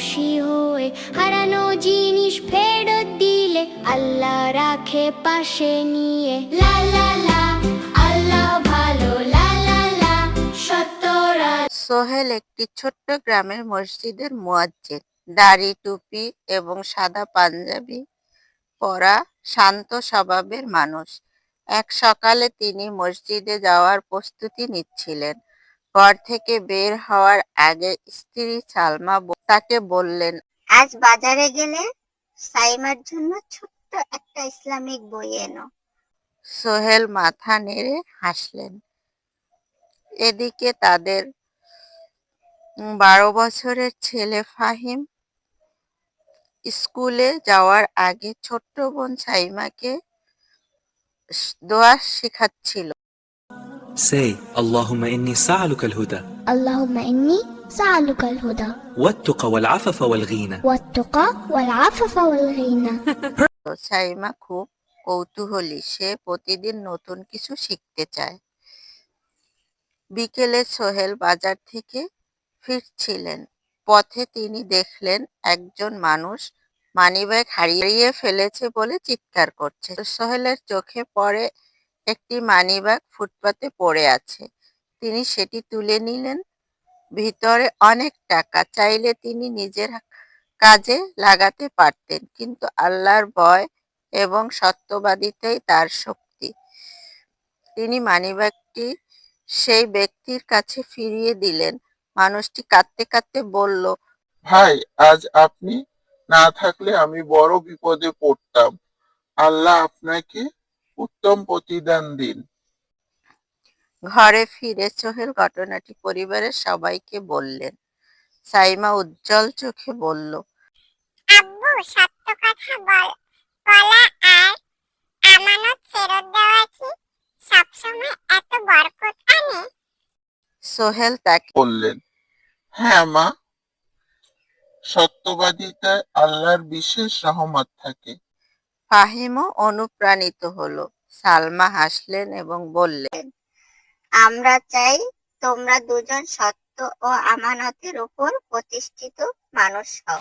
খুশি হয়ে, হারানো জিনিস ফেরত দিলে আল্লাহ রাখে পাশে নিয়ে। লা লা লা, আল্লাহ ভালো, লা লা লা, সত্যরা। সোহেল একটি ছোট্ট গ্রামের মসজিদের মুয়াজ্জিন। দাড়ি, টুপি এবং সাদা পাঞ্জাবি পরা শান্ত স্বভাবের মানুষ। এক সকালে তিনি মসজিদে যাওয়ার প্রস্তুতি নিচ্ছিলেন। ঘর থেকে বের হওয়ার আগে স্ত্রী সালমা তাকে বললেন, আজ বাজারে গেলে সাইমার জন্য ছোট্ট একটা ইসলামিক বই এনো। সোহেল মাথা নেড়ে হাসলেন। এদিকে তাদের 12 বছরের ছেলে ফাহিম স্কুলে যাওয়ার আগে ছোট্ট বোন সাইমাকে দোয়া শেখাচ্ছিল। Say, Allahumma inni sa'aluka al-huda اللهم إني سألك الهدى والتقى والعفف والغنى. والتقى والعفف والغنى। Saima খুব কৌতূহলী, সে প্রতিদিন নতুন কিছু শিখতে চায়। বিকেলে সোহেল বাজার থেকে ফিরছিলেন। পথে তিনি দেখলেন একজন মানুষ মানিব্যাগ হারিয়ে ফেলেছে বলে চিৎকার করছে। সোহেলের চোখে পড়ে একটি মানিব্যাগ ফুটপাতে পড়ে আছে। তিনি সেটি তুলে নিলেন। ভিতরে অনেক টাকা। চাইলে তিনি নিজের কাজে লাগাতে পারতেন, কিন্তু আল্লাহর ভয় এবং সত্যবাদিতাই তার শক্তি। তিনি মানিব্যাগটি সেই ব্যক্তির কাছে ফিরিয়ে দিলেন। মানুষটি কাঁদতে কাঁদতে বলল, ভাই, আজ আপনি না থাকলে আমি বড় বিপদে পড়তাম। আল্লাহ আপনাকে উত্তম প্রতিদান দিন। ঘরে ফিরে সোহেল ঘটনাটি পরিবারের সবাইকে বললেন। সাইমা উজ্জ্বল চোখে বলল, আব্বু, সত্য কথা বলা আর আমানত ফেরত দেওয়া কি সবসময় এত বরকত আনে? সোহেল তাকে বললেন, হ্যাঁ মা, সত্যবাদিতায় আল্লাহর বিশেষ রহমত থাকে। ফাহিমও অনুপ্রাণিত হলো। সালমা হাসলেন এবং বললেন, আমরা চাই তোমরা দুজন সত্য ও আমানতের উপর প্রতিষ্ঠিত মানুষ হও।